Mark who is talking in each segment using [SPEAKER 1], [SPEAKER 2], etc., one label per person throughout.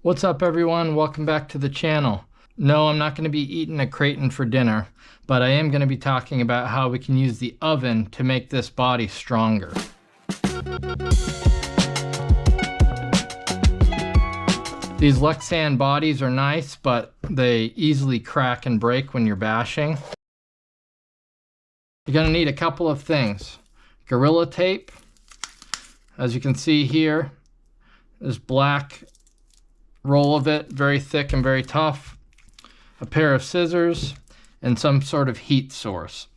[SPEAKER 1] What's up everyone? Welcome back to the channel. No, I'm not going to be eating a Kraton for dinner, but I am going to be talking about how we can use the oven to make this body stronger. These Lexan bodies are nice, but they easily crack and break when you're bashing. You're going to need a couple of things. Gorilla tape, as you can see here, this black roll of it, very thick and very tough, a pair of scissors, and some sort of heat source.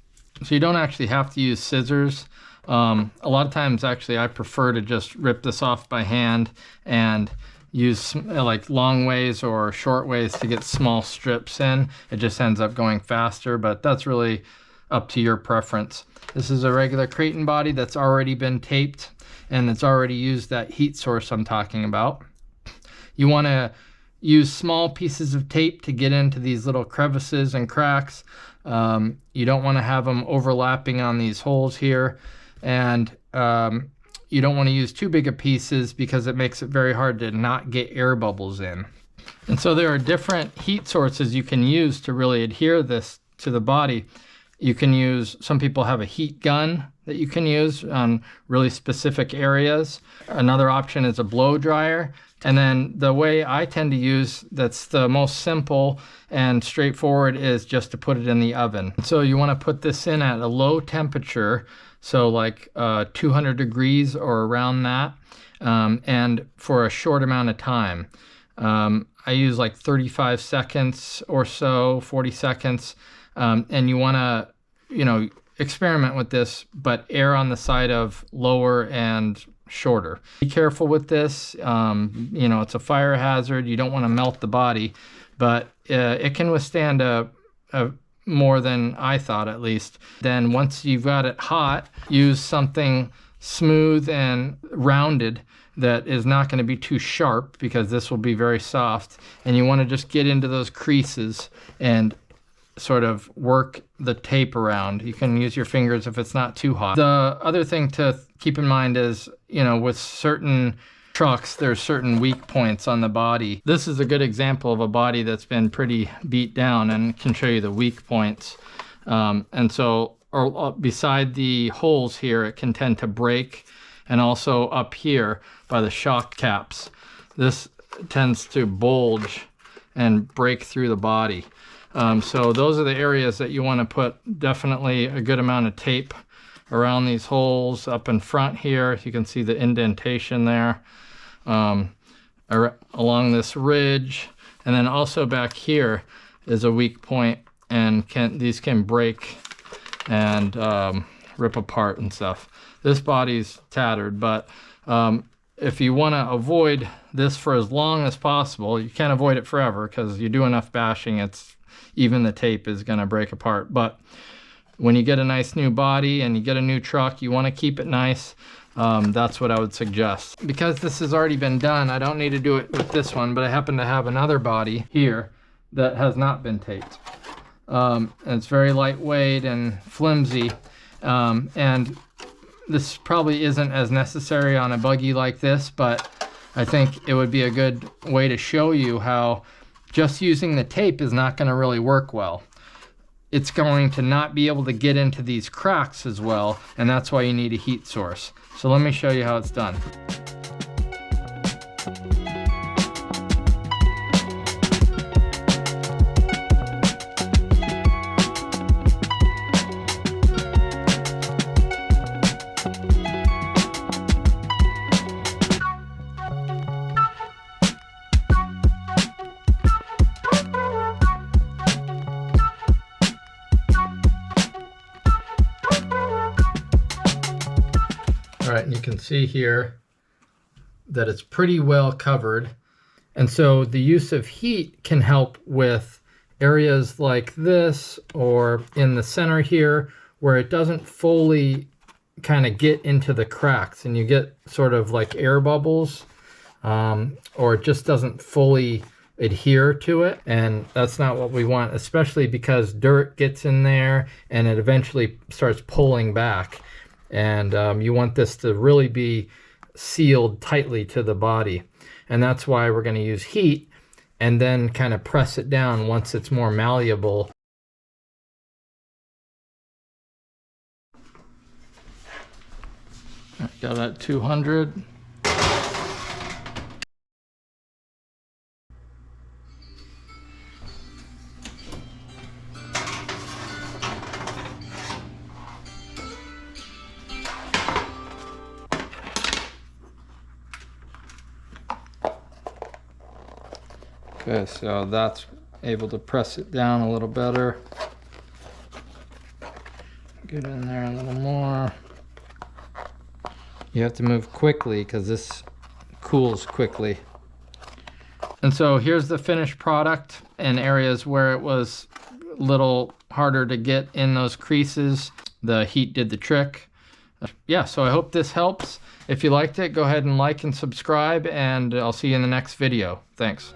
[SPEAKER 1] So you don't actually have to use scissors. A lot of times actually I prefer to just rip this off by hand and use like long ways or short ways to get small strips in. It just ends up going faster, but that's really up to your preference. This is a regular Kraton body that's already been taped and it's already used that heat source I'm talking about. You want to use small pieces of tape to get into these little crevices and cracks. You don't want to have them overlapping on these holes here, and you don't want to use too big of pieces because it makes it very hard to not get air bubbles in. And so there are different heat sources you can use to really adhere this to the body. You can use, some people have a heat gun that you can use on really specific areas. Another option is a blow dryer. And then the way I tend to use, that's the most simple and straightforward, is just to put it in the oven. So you want to put this in at a low temperature, so like 200 degrees or around that, and for a short amount of time. I use like 35 seconds or so, 40 seconds, and you want to, experiment with this, but err on the side of lower and shorter. Be careful with this. It's a fire hazard. You don't want to melt the body, but it can withstand a more than I thought, at least. Then once you've got it hot, use something smooth and rounded that is not going to be too sharp, because this will be very soft, and you want to just get into those creases and sort of work the tape around. You can use your fingers if it's not too hot. The other thing to keep in mind is, with certain trucks, there's certain weak points on the body. This is a good example of a body that's been pretty beat down and can show you the weak points. And so, beside the holes here, it can tend to break, and also up here by the shock caps, this tends to bulge and break through the body. So those are the areas that you want to put definitely a good amount of tape around these holes. Up in front here, you can see the indentation there, along this ridge, and then also back here is a weak point, and these can break and rip apart and stuff. This body's tattered, but if you want to avoid this for as long as possible, you can't avoid it forever, because you do enough bashing, even the tape is going to break apart. But when you get a nice new body and you get a new truck, you want to keep it nice. That's what I would suggest. Because this has already been done, I don't need to do it with this one, but I happen to have another body here that has not been taped. And it's very lightweight and flimsy, and this probably isn't as necessary on a buggy like this, but I think it would be a good way to show you how just using the tape is not going to really work well. It's going to not be able to get into these cracks as well, and that's why you need a heat source. So let me show you how it's done. All right, and you can see here that it's pretty well covered. And so the use of heat can help with areas like this, or in the center here, where it doesn't fully kind of get into the cracks and you get sort of like air bubbles, or it just doesn't fully adhere to it. And that's not what we want, especially because dirt gets in there and it eventually starts pulling back. And you want this to really be sealed tightly to the body. And that's why we're going to use heat and then kind of press it down once it's more malleable. Got that 200. Okay, so that's able to press it down a little better. Get in there a little more. You have to move quickly because this cools quickly. And so here's the finished product, and areas where it was a little harder to get in those creases, the heat did the trick. Yeah, so I hope this helps. If you liked it, go ahead and like and subscribe, and I'll see you in the next video. Thanks.